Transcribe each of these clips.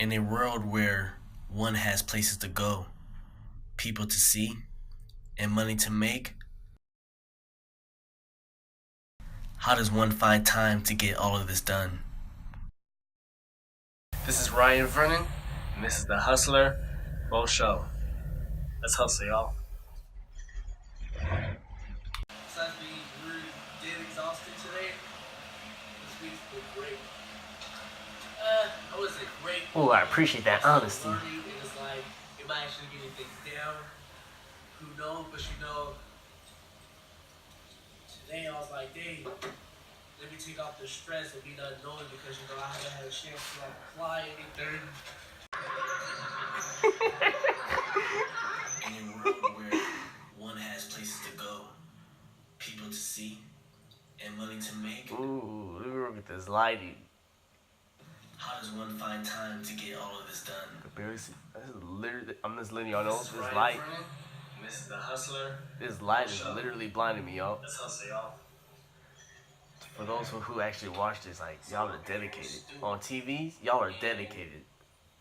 In a world where one has places to go, people to see, and money to make, how does one find time to get all of this done? This is Ryan Vernon, and this is the Hustler Bo Show. Let's hustle, y'all. Besides being really dead exhausted today, this week's been great. I was a great. Oh, I appreciate that honesty. Learning, and it's like, am I actually getting things down? Who knows? But today I was like, dang, let me take off the stress and be not knowing because I haven't had a chance to like apply anything. In a world where one has places to go, people to see, and money to make. Ooh, let me look at this lighting. How does one find time to get all of this done? I'm just letting y'all know this light. This is the Hustler. This light is literally blinding me, y'all. Let's hustle, y'all. For those who actually watch this, like, y'all are dedicated. On TVs, y'all are dedicated.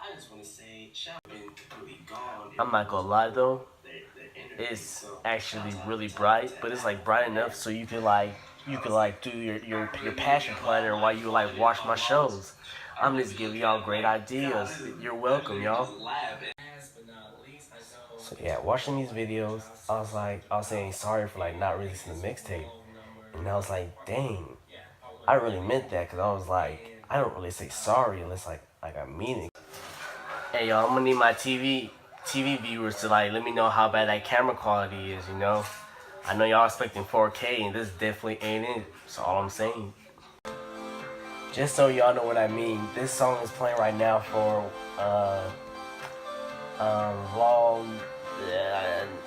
I just want to say, been completely gone. I'm not gonna lie though, it's actually really bright, but it's like bright enough so you can do your passion planner while you like watch my shows. I'm just giving y'all great ideas. You're welcome, y'all. So yeah, watching these videos, I was saying sorry for like not releasing the mixtape, and I was like, dang, I really meant that because I was like, I don't really say sorry unless like I mean it. Hey y'all, I'm gonna need my TV viewers to like let me know how bad that camera quality is. I know y'all expecting 4K, and this definitely ain't it. That's all I'm saying. Just so y'all know what I mean, this song is playing right now for long.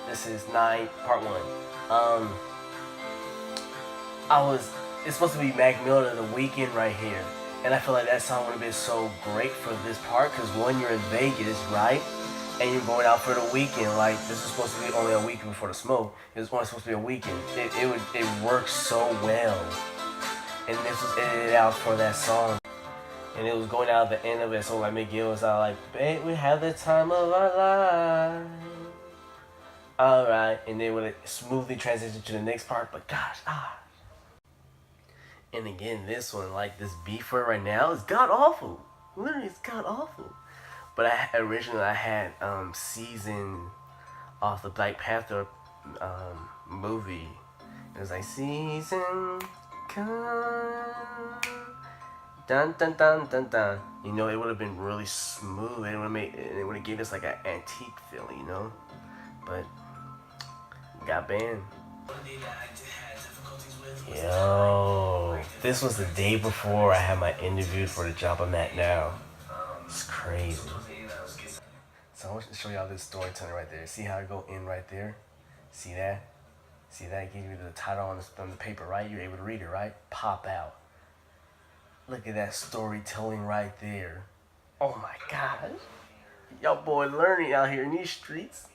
This is 9 part 1. It's supposed to be Mac Miller The Weekend right here, and I feel like that song would have been so great for this part because one, you're in Vegas, right? And you're going out for the weekend. Like, this is supposed to be only a weekend before the smoke. It's only supposed to be a weekend. It works so well. And this was edited out for that song. And it was going out at the end of it, so like McGill was out like, babe, we have the time of our lives. Alright, and then when it smoothly transitioned to the next part, but gosh, And again, this one, like this beat for it right now, is god awful. Literally, it's god awful. But originally I had Season off the Black Panther movie. It was like Season come dun dun dun dun dun. It would have been really smooth. It would have given us like an antique feel, But got banned. Yo, this was the day before I had my interview for the job I'm at now. It's crazy. So I want to show y'all this storytelling right there. See how I go in right there? See that? See that? It gives you the title on the paper, right? You're able to read it, right? Pop out. Look at that storytelling right there. Oh my gosh. Y'all boy learning out here in these streets.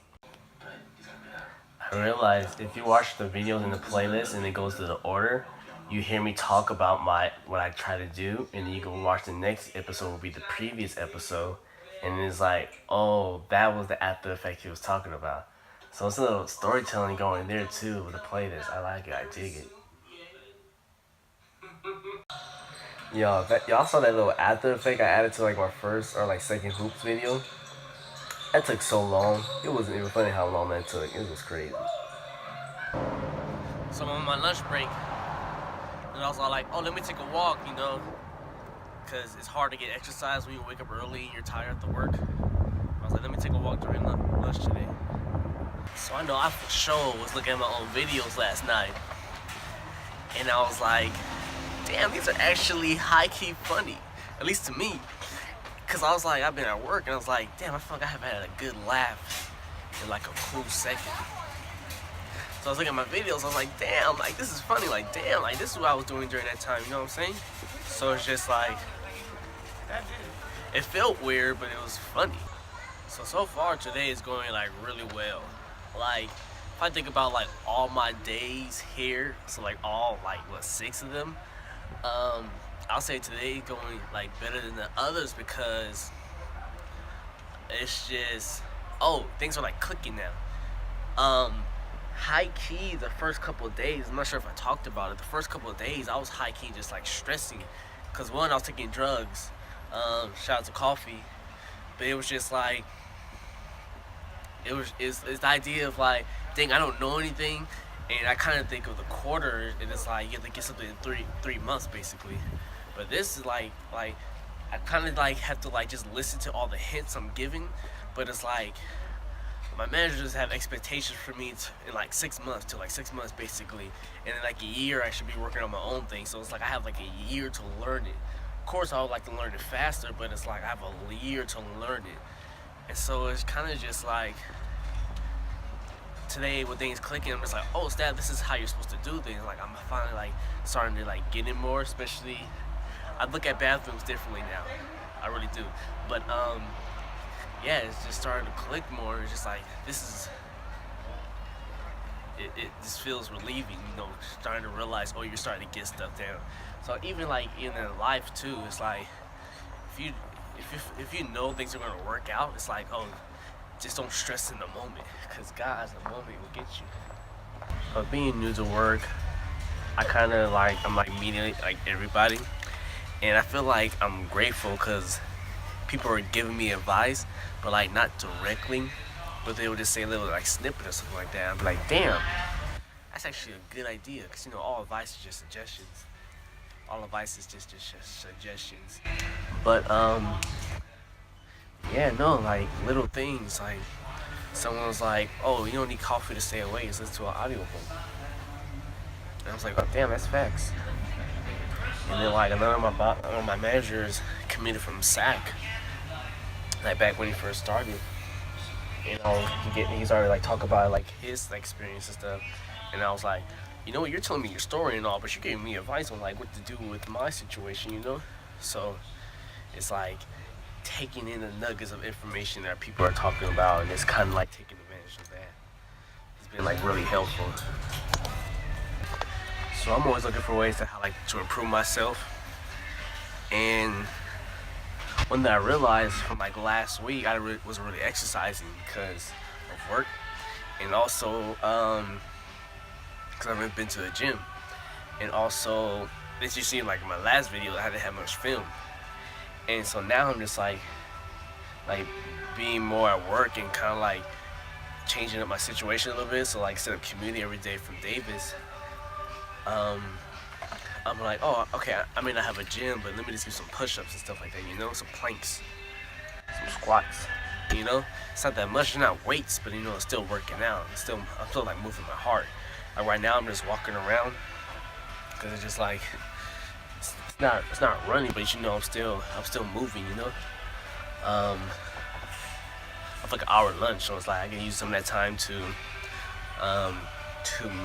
I realized if you watch the videos in the playlist and it goes to the order, you hear me talk about what I try to do, and then you go watch the next episode will be the previous episode, and it's like, oh, that was the after effect he was talking about. So it's a little storytelling going there too with the playlist. I like it. I dig it. Y'all saw that little after effect I added to like my first or like second hoops video? That took so long. It wasn't even funny how long that took. It was crazy. So I'm on my lunch break, and I was all like, oh, let me take a walk, because it's hard to get exercise when you wake up early and you're tired after work. I was like, let me take a walk during lunch today. So I know I for sure was looking at my own videos last night, and I was like, damn, these are actually high-key funny, at least to me. Because I was like, I've been at work, and I was like, damn, I feel like I haven't had a good laugh in like a cool second. So I was looking at my videos, I was like, damn, like this is funny, like damn, like this is what I was doing during that time, you know what I'm saying? So it's just like, it felt weird, but it was funny. So far today is going like really well. Like, if I think about like all my days here, so like all like 6 of them, I'll say today going like better than the others because it's just, things are like clicking now. High key, the first couple of days, I'm not sure if I talked about it. The first couple of days, I was high key just like stressing, cause one, I was taking drugs. Shout out to coffee, but it was just like, it's the idea of like, dang, I don't know anything, and I kind of think of the quarter, and it's like you have to get something in three months basically. But this is like I kind of like have to like just listen to all the hints I'm giving, but it's like my managers have expectations for me in like 6 months to like 6 months basically, and in like a year I should be working on my own thing. So it's like I have like a year to learn it. Of course, I would like to learn it faster, but it's like I have a year to learn it, and so it's kind of just like today with things clicking, I'm just like, oh, Stab, this is how you're supposed to do things. Like I'm finally like starting to like get it more, especially I look at bathrooms differently now. I really do. But yeah, it's just starting to click more. It's just like it just feels relieving, starting to realize, oh, you're starting to get stuff down. So even like in life too, it's like if you know things are gonna work out, it's like, oh, just don't stress in the moment, because guys, the moment will get you. But being new to work, I'm like meeting like everybody, and I feel like I'm grateful because people are giving me advice, but like not directly, but they would just say a little like snippet or something like that. I'm like, damn, that's actually a good idea, because all advice is just suggestions. All advice is just suggestions. But yeah, no, like little things, like someone was like, oh, you don't need coffee to stay awake, just listen to an audiobook. And I was like, oh, damn, that's facts. And then like another of my managers committed from SAC, like back when he first started. He's already like talk about like his like, experience and stuff. And I was like, you're telling me your story and all, but you're giving me advice on like what to do with my situation, So it's like taking in the nuggets of information that people are talking about, and it's kind of like taking advantage of that. It's been like really helpful. So I'm always looking for ways to improve myself. And one that I realized from like last week, I wasn't really exercising because of work, and also because I haven't been to the gym, and also as you see in like my last video, I didn't have much film, and so now I'm just like being more at work and kind of like changing up my situation a little bit. So like instead of commuting every day from Davis, I'm like, oh, okay, I may not have a gym, but let me just do some push-ups and stuff like that, some planks, some squats, It's not that much, they're not weights, but it's still working out. I'm still like moving my heart. Like right now, I'm just walking around, because it's just like, it's not running, but I'm still moving, I have like an hour lunch, so it's like I can use some of that time to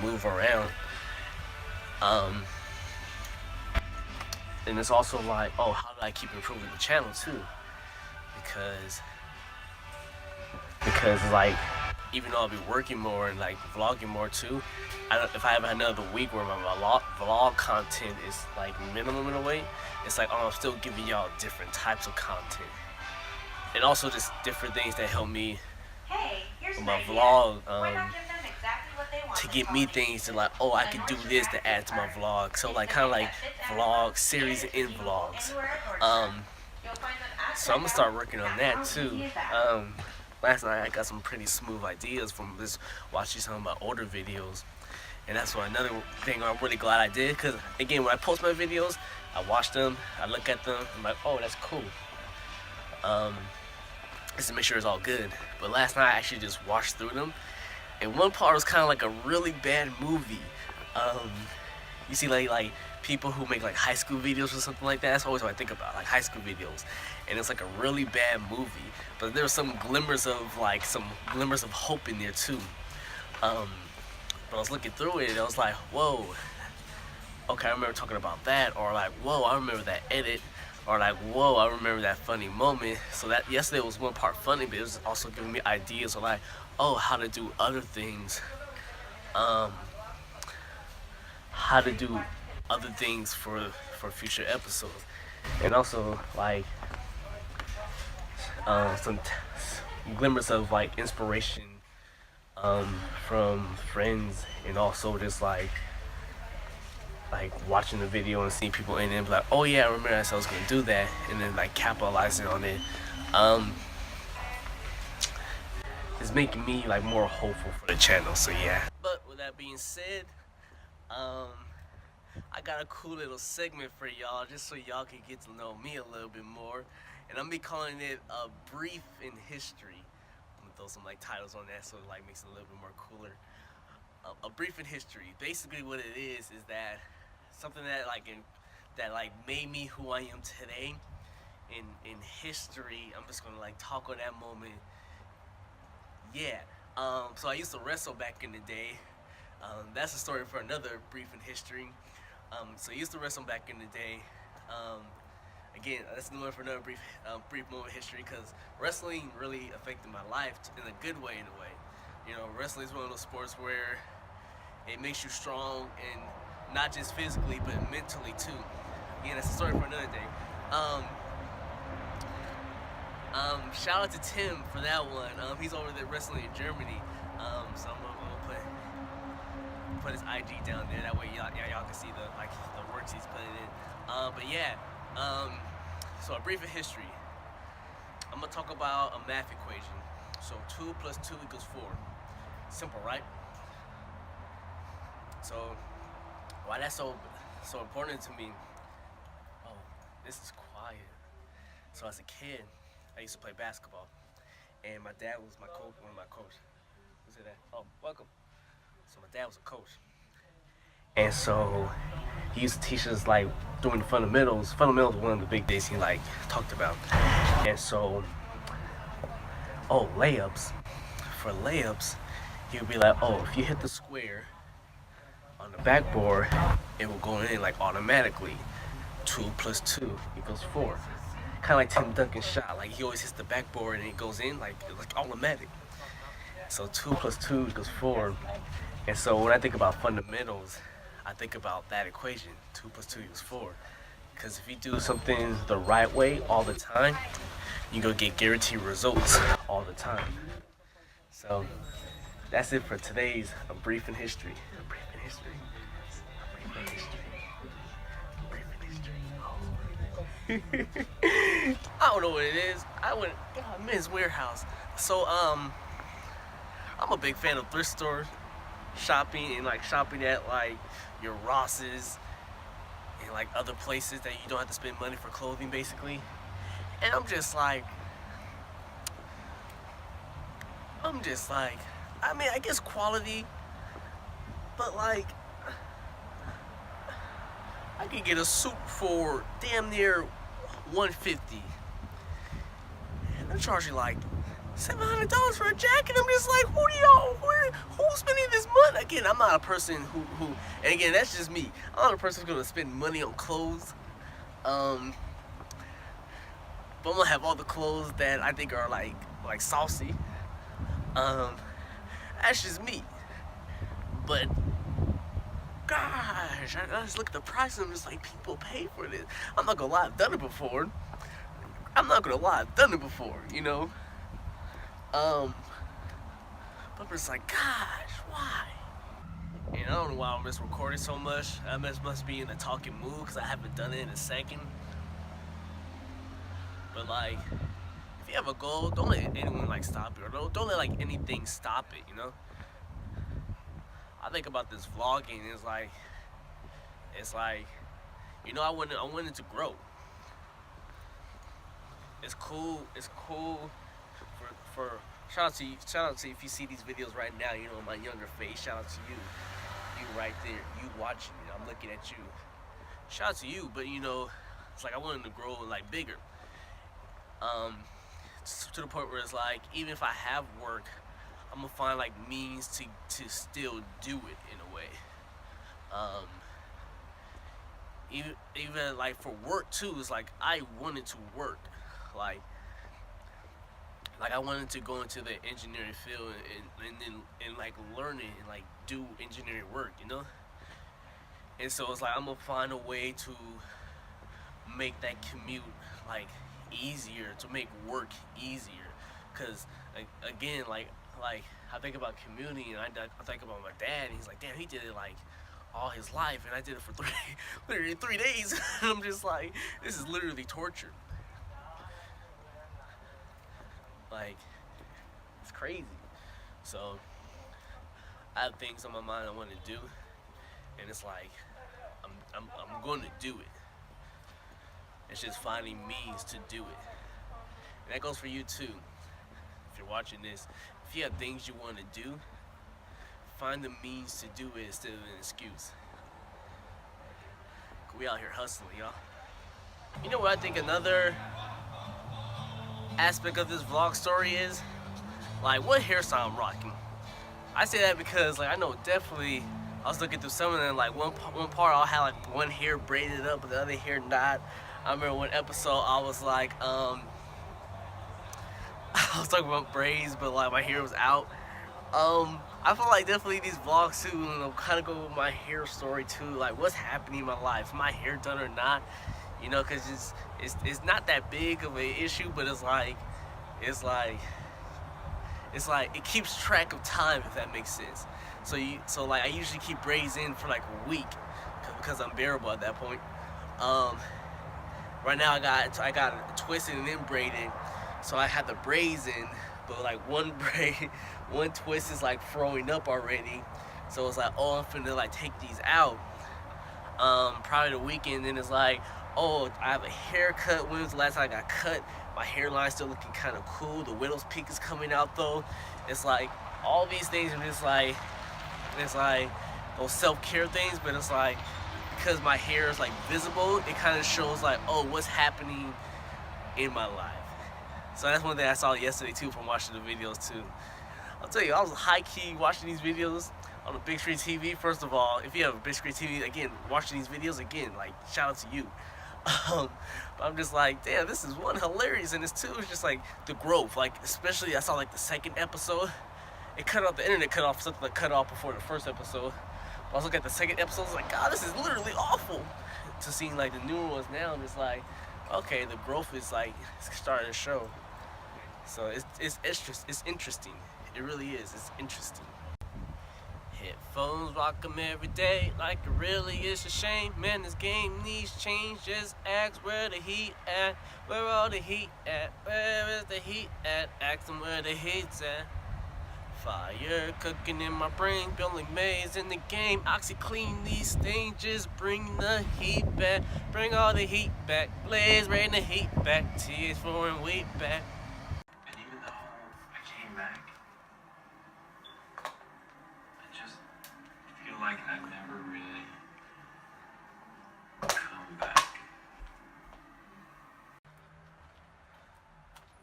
move around. And it's also like, oh, how do I keep improving the channel too? Because like, even though I'll be working more and like vlogging more too, if I have another week where my vlog content is like minimum in a way, it's like, oh, I'm still giving y'all different types of content, and also just different things that help me with my vlog, to get me things to like, oh, I can do this to add to my vlog. So like kind of like vlog series in vlogs. So I'm gonna start working on that too. Last night I got some pretty smooth ideas from just watching some of my older videos, and that's another thing I'm really glad I did, because again, when I post my videos, I watch them, I look at them, I'm like, oh, that's cool. Just to make sure it's all good. But last night I actually just watched through them, and one part was kind of like a really bad movie. You see like people who make like high school videos or something like that. That's always what I think about, like high school videos. And it's like a really bad movie, but there were some glimmers of hope in there too. But I was looking through it and I was like, whoa, okay, I remember talking about that, or like, whoa, I remember that edit, or like, whoa, I remember that funny moment. So that yesterday was one part funny, but it was also giving me ideas of like, oh, how to do other things, for future episodes. And also like glimmers of like inspiration from friends, and also just like watching the video and seeing people in it and be like, oh yeah, I remember I said I was gonna do that, and then like capitalizing on it. Um, it's making me like more hopeful for the channel. So yeah. But with that being said, I got a cool little segment for y'all, just so y'all can get to know me a little bit more, and I'm be calling it a brief in history. I'm gonna throw some like titles on that so it like makes it a little bit more cooler. A brief in history. Basically, what it is that something that like made me who I am today in history. I'm just gonna like talk on that moment. Yeah. So I used to wrestle back in the day. That's a story for another brief in history. So I used to wrestle back in the day. Again, that's another for another brief moment of history, because wrestling really affected my life in a good way. In a way, you know, wrestling is one of those sports where it makes you strong, and not just physically but mentally too. Again, that's a story for another day. Shout out to Tim for that one. He's over there wrestling in Germany. So I'm gonna put his IG down there. That way y'all can see the works he's putting in. But yeah. So a brief in history. I'm gonna talk about a math equation. So 2 + 2 = 4. Simple, right? So why that's so important to me? Oh, this is quiet. So as a kid, I used to play basketball, and my dad was my coach, one of my coaches. Who's that? Oh, welcome. So my dad was a coach, and so he used to teach us like doing fundamentals. Fundamentals was one of the big things he like talked about. And so, layups. For layups, he would be like, oh, if you hit the square on the backboard, it will go in like automatically. 2 + 2 = 4. Kind of like Tim Duncan's shot. Like he always hits the backboard and it goes in like automatic. So 2 + 2 = 4. And so when I think about fundamentals, I think about that equation, 2 + 2 = 4. Because if you do something the right way all the time, you go get guaranteed results all the time. So that's it for today's A Brief in History. A Brief in History. A Brief in History. A Brief in History. I don't know what it is. I went Men's Warehouse. So I'm a big fan of thrift stores, shopping at like your Rosses and like other places that you don't have to spend money for clothing, basically. And I'm just like, I mean, I guess quality, but like, I could get a suit for damn near $150, and they're charging like $700 for a jacket. I'm just like, who's spending this money? Again, I'm not a person who, and again, that's just me. I'm not a person who's gonna spend money on clothes. But I'm gonna have all the clothes that I think are like saucy. That's just me. But gosh, I just look at the price and I'm just like, people pay for this. I'm not gonna lie, I've done it before. You know. But I'm just like, gosh, why? And I don't know why I'm just recording so much. I must be in a talking mood because I haven't done it in a second. But like, if you have a goal, don't let anyone like stop you, or don't let like anything stop it. You know. I think about this vlogging. It's like, you know, I wanted to grow. It's cool for shout out to if you see these videos right now, you know, my younger face. Shout out to you right there, you watching me. I'm looking at you. Shout out to you, but you know, it's like I wanted to grow like bigger. To the point where it's like, even if I have work, I'm gonna find like means to still do it in a way. Even like for work too, it's like I wanted to work, like I wanted to go into the engineering field and like learn it and like do engineering work, you know. And so it's like I'm gonna find a way to make that commute like easier, to make work easier. Because again, like I think about community, and I think about my dad, and he's like, damn, he did it like all his life, and I did it for literally 3 days. And I'm just like, this is literally torture. Like, it's crazy. So I have things on my mind I want to do, and it's like I'm going to do it. It's just finding means to do it, and that goes for you too. If you're watching this, if you have things you want to do, find the means to do it instead of an excuse. We out here hustling, y'all. You know what I think another aspect of this vlog story is? Like, what hairstyle I'm rocking. I say that because, like, I know definitely, I was looking through some of them, like, one part I'll have, like, one hair braided up, but the other hair not. I remember one episode I was, like, I was talking about braids, but, like, my hair was out. I feel like definitely these vlogs too, you know, kind of go with my hair story too, like what's happening in my life, my hair done or not, you know, because it's not that big of an issue, but it's like it keeps track of time, if that makes sense. So like I usually keep braids in for like a week because I'm bearable at that point. Right now I got it twisted and then braided, so I had the braids in, but like one twist is like throwing up already, so it's like, oh, I'm finna like take these out probably the weekend. Then it's like, oh, I have a haircut. When was the last time I got cut? My hairline's still looking kind of cool. The widow's peak is coming out though. It's like all these things, and it's like those self-care things, but it's like because my hair is like visible, it kind of shows like, oh, what's happening in my life. So that's one thing I saw yesterday too from watching the videos too. I'll tell you, I was high-key watching these videos on a big screen TV. First of all, if you have a big screen TV, again, watching these videos, again, like, shout out to you. But I'm just like, damn, this is one hilarious, and this two is just like the growth. Like, especially I saw like the second episode, it cut off, the internet cut off, something that cut off before the first episode. But I was looking at the second episode, I was like, God, this is literally awful. To seeing like the newer ones now, and it's like, okay, the growth is like starting to show. So it's interesting. It really is. It's interesting. Headphones rock 'em every day, like it really is a shame. Man, this game needs change. Just ask where the heat at. Where all the heat at? Where is the heat at? Ask them where the heat's at. Fire cooking in my brain, building maze in the game. OxyClean these things, just bring the heat back. Bring all the heat back. Blaze, bring the heat back. TH4 and wheat back. And even though I came back, I just feel like I've never really come back.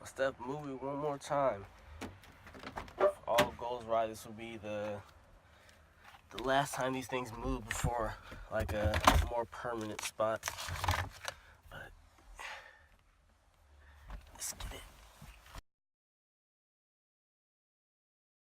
Let's step movie one more time. If all goes right, this will be the last time these things move before like a more permanent spot. But let's get it.